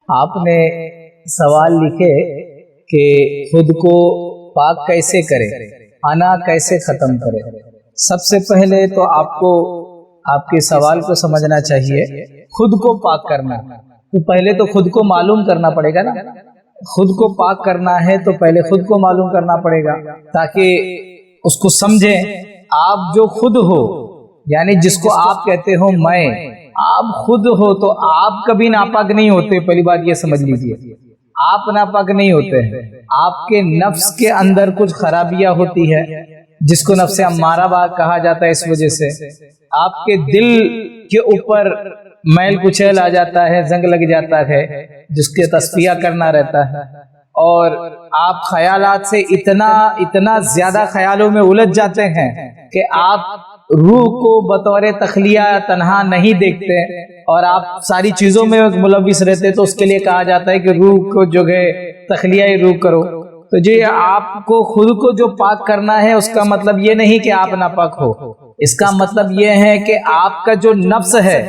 آپ نے سوال لکھے کہ خود کو پاک کیسے کرے، انا کیسے ختم کرے۔ سب سے پہلے تو آپ کو آپ کے سوال کو سمجھنا چاہیے۔ خود کو پاک کرنا تو پہلے تو خود کو معلوم کرنا پڑے گا نا۔ خود کو پاک کرنا ہے تو پہلے خود کو معلوم کرنا پڑے گا تاکہ اس کو سمجھیں۔ آپ جو خود ہو، یعنی جس کو آپ کہتے ہو میں، آپ خود ہو تو آپ کبھی ناپاک نہیں ہوتے۔ پہلی بات یہ سمجھ لیجئے، آپ ناپاک نہیں ہوتے ہیں۔ آپ کے نفس کے اندر کچھ خرابیاں ہوتی ہے جس کو نفس امارہ کہا جاتا ہے۔ اس وجہ سے آپ کے دل کے اوپر میل کچیل آ جاتا ہے، زنگ لگ جاتا ہے جس کے تصفیہ کرنا رہتا ہے، اور آپ خیالات سے اتنا زیادہ خیالوں میں الجھ جاتے ہیں کہ آپ روح کو بطور تخلیہ تنہا نہیں دیکھتے، اور آپ ساری چیزوں میں ملوث رہتے۔ تو اس کے لیے کہا جاتا ہے کہ روح کو جو ہے تخلیہ روح کرو۔ تو جی آپ کو خود کو جو پاک کرنا ہے، اس کا مطلب یہ نہیں کہ آپ ناپاک ہو۔ اس کا مطلب یہ ہے کہ آپ کا جو نفس ہے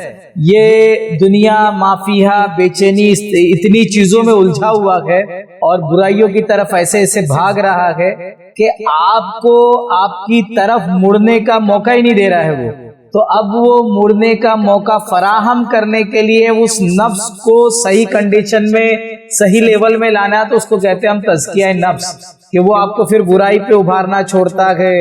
یہ دنیا مافیہ بے چینی اتنی چیزوں میں الجھا ہوا ہے اور برائیوں کی طرف ایسے بھاگ رہا ہے کہ آپ کو آپ کی طرف مڑنے کا موقع ہی نہیں دے رہا ہے وہ۔ تو اب وہ مڑنے کا موقع فراہم کرنے کے لیے اس نفس کو صحیح کنڈیشن میں، صحیح لیول میں لانا، تو اس کو کہتے ہیں ہم تزکیہ نفس، کہ وہ آپ کو پھر برائی پہ ابھارنا چھوڑتا ہے،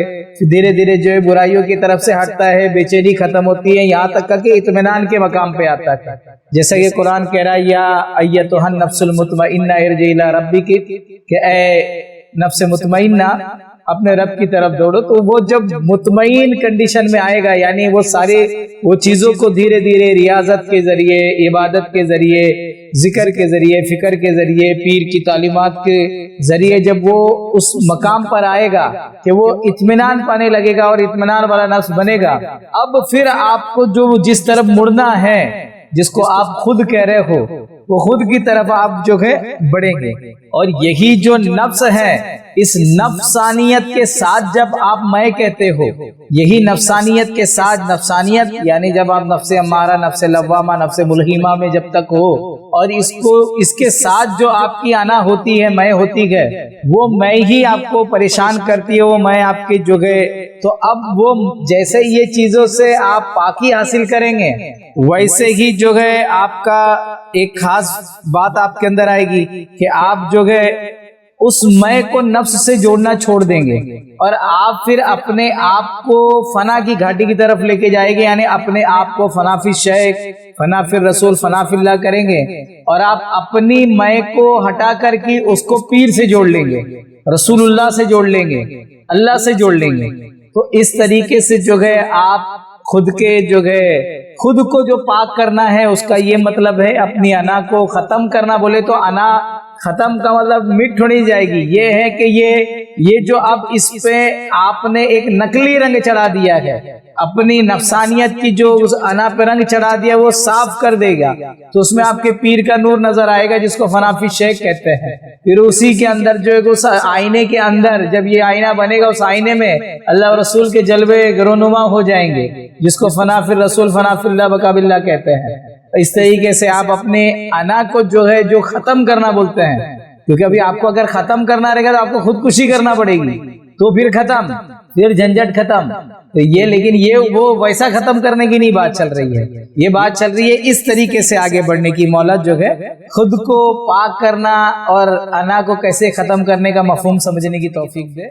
دھیرے دھیرے جو ہے برائیوں کی طرف سے ہٹتا ہے، بے چینی ختم ہوتی ہے، یہاں تک کہ اطمینان کے مقام پہ آتا ہے۔ جیسا کہ قرآن کہہ رہا ہے یا ایتھا النفس المطمئنہ ارجعی الی ربک، کہ اے نفس مطمئنہ اپنے رب کی طرف دوڑو۔ تو وہ جب مطمئن کنڈیشن میں آئے گا، یعنی وہ سارے وہ چیزوں کو دھیرے دھیرے ریاضت کے ذریعے، عبادت کے ذریعے، ذکر کے ذریعے، فکر کے ذریعے، پیر کی تعلیمات کے ذریعے جب وہ اس مقام پر آئے گا کہ وہ اطمینان پانے لگے گا اور اطمینان والا نفس بنے گا، اب پھر آپ کو جو جس طرف مڑنا ہے، جس کو آپ خود کہہ رہے ہو، وہ خود کی طرف آپ جو ہے بڑھیں گے۔ اور یہی جو نفس ہے، اس نفسانیت کے ساتھ جب آپ میں کہتے ہو، یہی نفسانیت کے ساتھ، نفسانیت یعنی جب آپ نفس امارہ، نفس لوامہ، نفس ملہمہ میں جب تک ہو، اور اس کے ساتھ جو آپ کی انا ہوتی ہے، میں ہوتی ہے، وہ میں ہی آپ کو پریشان کرتی ہے، وہ میں آپ کی جو ہے۔ تو اب وہ جیسے یہ چیزوں سے آپ پاکی حاصل کریں گے، ویسے ہی جو ہے آپ کا ایک خاص بات آپ کے اندر آئے گی کہ آپ جو ہے اس میں کو نفس سے جوڑنا چھوڑ دیں گے، اور آپ پھر اپنے آپ کو فنا کی گھاٹی کی طرف لے کے جائے گے، یعنی اپنے آپ کو فنا فی شیخ، فنا فی رسول، فنا فی اللہ کریں گے، اور آپ اپنی میں کو ہٹا کر کے اس کو پیر سے جوڑ لیں گے، رسول اللہ سے جوڑ لیں گے، اللہ سے جوڑ لیں گے۔ تو اس طریقے سے جو ہے آپ خود کے جو ہے خود کو جو پاک کرنا ہے، اس کا یہ مطلب ہے اپنی انا کو ختم کرنا۔ بولے تو انا ختم کا مطلب مٹ نہیں جائے گی، یہ ہے کہ یہ جو اب اس پہ آپ نے ایک نقلی رنگ چڑھا دیا ہے، اپنی نفسانیت کی جو اس انا پہ رنگ چڑھا دیا، وہ صاف کر دے گا، تو اس میں آپ کے پیر کا نور نظر آئے گا، جس کو فنا فی شیخ کہتے ہیں۔ پھر اسی کے اندر جو ہے اس آئینے کے اندر جب یہ آئینہ بنے گا، اس آئینے میں اللہ اور رسول کے جلوے گرونما ہو جائیں گے، جس کو فنا فی رسول، فنا فی اللہ، بقا باللہ کہتے ہیں۔ اس طریقے سے آپ اپنے انا کو جو ہے جو ختم کرنا بولتے ہیں، کیونکہ ابھی آپ کو اگر ختم کرنا رہے گا تو آپ کو خودکشی کرنا پڑے گی، تو پھر ختم، پھر جھنجھٹ ختم۔ تو یہ لیکن یہ وہ ویسا ختم کرنے کی نہیں بات چل رہی ہے، یہ بات چل رہی ہے اس طریقے سے آگے بڑھنے کی۔ مولا جو ہے خود کو پاک کرنا اور انا کو کیسے ختم کرنے کا مفہوم سمجھنے کی توفیق دے۔